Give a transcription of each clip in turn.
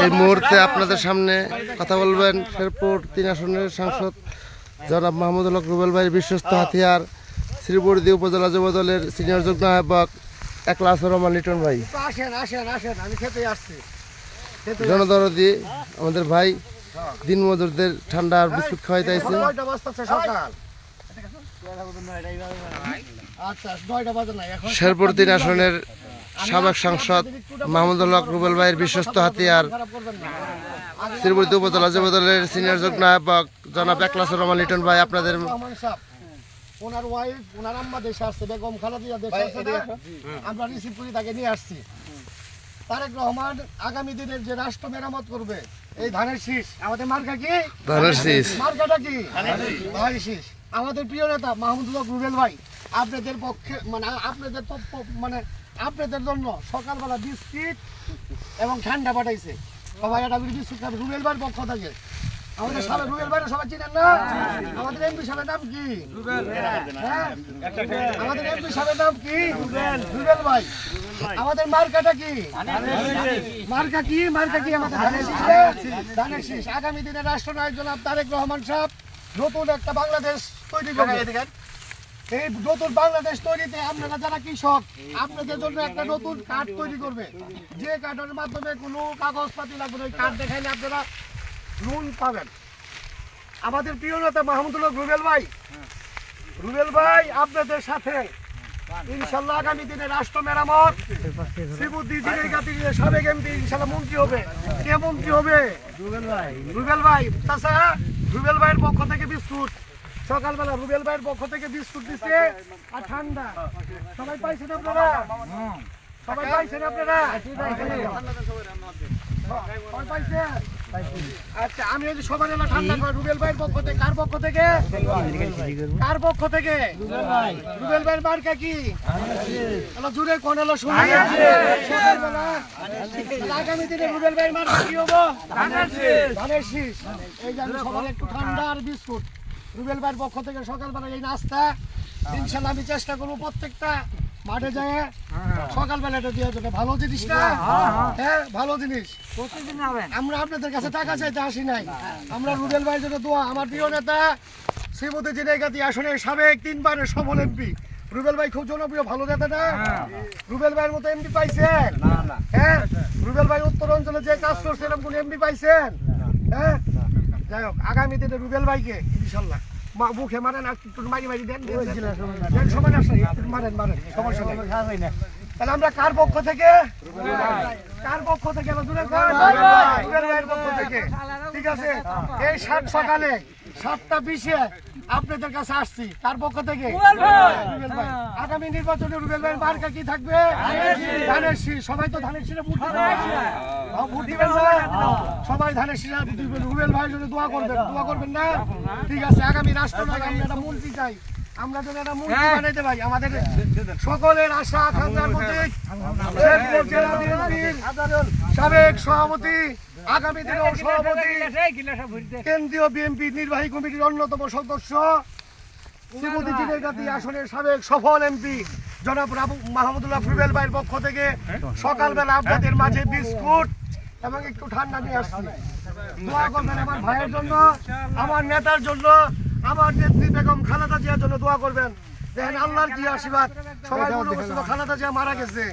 এই মুহূর্তে আপনাদের সামনে কথা বলবেন শেরপুর ৩ আসনের সাংসদ জনাব মাহমুদুল হক রুবেল ভাইয়ের বিশ্বস্ত হাতিয়ার শ্রীবর্দী উপজেলা যুব দলের সিনিয়র যুগ্ম আহ্বায়ক একলাসুর রহমান লিটন ভাই। জনদরদি আমাদের ভাই দিনমজুরদের ঠান্ডা আর বিস্কুট খাওয়াইতেছে। শেরপুর ৩ আসনের সাবেক সাংসদ মাহমুদুল হক রুবেল ভাইয়ের বিশ্বস্ত হাতিয়ার শ্রীবর্দী উপজেলা যুব দলের সিনিয়র যুগ্ম আহ্বায়ক জনাব একলাসুর রহমান লিটন ভাই আপনাদের ওনার ওয়াইফ ওনার আম্মা দেশে আসছে, বেগম খালেদা দেশে আসছে, আমরা রিসিভ করে তাকে নিয়ে আসছি। তারেক রহমান আগামী দিনের যে রাষ্ট্র মেরামত করবে এই ধানের শীষ আমাদের মার্কা কি? ধানের শীষ। মার্কাটা কি? ধানের শীষ। আমাদের প্রিয় নেতা মাহমুদুল হক রুবেল ভাই আপনাদের পক্ষে আপনাদের জন্য সকালবেলা বিস্কিট এবং ঠান্ডা পাঠাইছে। সবাই একটা বিস্কুট খাবে রুবেল ভাইয়ের পক্ষ থেকে। আমাদের সাবেক রুবেল ভাই সবাই চিনেন না? আমাদের এমপি সাহেবের নাম কি? আমাদের এমপি সাহেবের নাম কি? রুবেল ভাই। আমাদের মার্কাটা কি? মার্কা কি? মার্কা কি? আমাদের ধানের শীষ। আগামী দিনে রাষ্ট্রনায়ক জনাব তারেক রহমান সাহেব নতুন একটা বাংলাদেশ তৈরি করবে। এই নতুন বাংলাদেশ তৈরিতে আপনারা যারা কৃষক আপনাদের জন্য একটা নতুন কার্ড তৈরি করবে, যে কার্ডের মাধ্যমে কোনো কাগজপাতি লাগবে না। ওই কার্ড দেখাইলে আপনারা লোন পাবেন। আমাদের প্রিয় নেতা মাহমুদুল হক রুবেল ভাই আপনাদের সাথে ইনশাল্লাহ আগামী দিনে রাষ্ট্র মেরামত শ্রীবুদ্ধি জিনেগাতির সাবেক এমপি ইনশাল্লাহ মন্ত্রী হবে। কে মন্ত্রী হবে? রুবেল ভাই। চাচা রুবেল ভাইয়ের পক্ষ থেকে বিস্কুট সকালবেলা রুবেল ভাইয়ের পক্ষ থেকে বিস্কুট দিচ্ছে আর ঠান্ডা। সবাই পাইছেন আপনারা? সবাই পাইছেন আপনারা? আচ্ছা আমি যদি সবার এলা ঠান্ডা করে রুবেল ভাইয়ের পক্ষ থেকে কার পক্ষ থেকে? কার পক্ষ থেকে? রুবেল ভাইয়ের মার্কা কি? জুড়ে কোন এলো শুনে আগামী দিনে রুবেল ভাইয়ের মার্কা কি হবো? ধানের শীষ। এই যে সবার একটু ঠান্ডা আর বিস্কুট রুবেল ভাইয়ের পক্ষ থেকে সকালবেলা এই নাস্তা ইনশাল্লাহ আমি চেষ্টা করবো প্রত্যেকটা মাঠে যায় সকালবেলা এটা দিয়ে যাবে। ভালো জিনিস না? হ্যাঁ ভালো জিনিস। আমরা আপনাদের কাছে টাকা চাইতে আসি নাই, আমরা রুবেল ভাইয়ের জন্য দোয়া। আমার প্রিয় নেতা শ্রীবর্দী জিনেগাতি আসনের সাবেক 3 বারের সফল এমপি রুবেল ভাই খুব জনপ্রিয় ভালো নেতা না? রুবেল ভাইয়ের মতো এমপি পাইছেন? হ্যাঁ রুবেল ভাই উত্তর অঞ্চলে যে কাজ করছে এরকম কোন এমপি পাইছেন? হ্যাঁ যাই হোক আগামী দিনে রুবেল ভাইকে ইনশাল্লাহ মুখে মারেন আর একটু মারি দেন সময় মারেন সমস্যা নেই। তাহলে আমরা কার পক্ষ থেকে? কার পক্ষ থেকে? রুবেল ভাইয়ের পক্ষ থেকে। ঠিক আছে এই 7 সকালে 7:20 আপনাদের কাছে আসছি। কার পক্ষ থেকে? রুবেল ভাই। আগামী নির্বাচনে রুবেল ভাইয়ের মার্কা কি থাকবে? ধানের শীষ। সবাই তো ধানের শীষে ভোট দিবেন না? সবাই ধানের শীষে রুবেল ভাইয়ের জন্য দোয়া করবেন না? ঠিক আছে আগামী রাষ্ট্রনায়ক আমরা একটা মন্ত্রী চাই, আমরা যেন একটা মন্ত্রী বানাইতে পারি। আমাদের সকলের আশা আকাঙ্ক্ষার প্রতীক শেরপুর জেলা বিএনপির সাবেক সভাপতি আগামী দিনেও সভাপতি কেন্দ্রীয় বিএনপি নির্বাহী কমিটির অন্যতম সদস্য শ্রীবর্দী জিনেগাতি আসনের সাবেক সফল এমপি জনাব মাহমুদুল হক রুবেল ভাইয়ের পক্ষ থেকে সকালবেলা আপনাদের মাঝে বিস্কুট এবং একটু ঠান্ডা নিয়ে আসছি। দোয়া করবেন আমার ভাইয়ের জন্য, আমার নেতার জন্য, আমার নেত্রী বেগম খালেদা জিয়ার জন্য দোয়া করবেন। দেখেন আল্লাহর কি আশীর্বাদ। সবাই মনে করছিল খালেদা জিয়া মারা গেছে,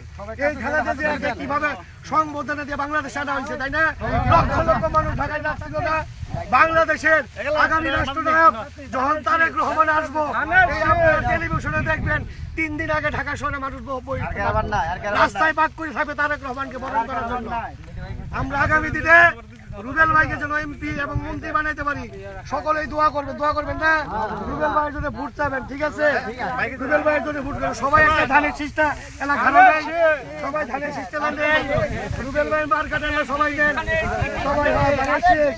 এই খালেদা জিয়াকে কিভাবে সংবর্ধনা দিয়ে বাংলাদেশে আনা হয়েছে তাই না? লক্ষ লক্ষ মানুষ ঢাকায় যাচ্ছিল না? বাংলাদেশের আগামী রাষ্ট্রনায়ক যখন তারেক রহমান আসবো টেলিভিশনে দেখবেন 3 দিন আগে ঢাকা শহরে মানুষ রাস্তায় পাক করে থাকবে তারেক রহমানকে বরণ করার জন্য। আমরা আগামী দিনে রুবেল ভাইকে যেন এমপি এবং মন্ত্রী বানাইতে পারি সকলেই দোয়া করবেন না? রুবেল ভাইয়ের জন্য ভোট চাবেন। ঠিক আছে রুবেল ভাইয়ের জন্য ভোট করবেন। সবাই একটা ধানের শীষটা এলাকা সবাই ধানের শীষটা রুবেল ভাইয়ের মার্কাটা সবাই দেন, সবাই ধানের শীষ।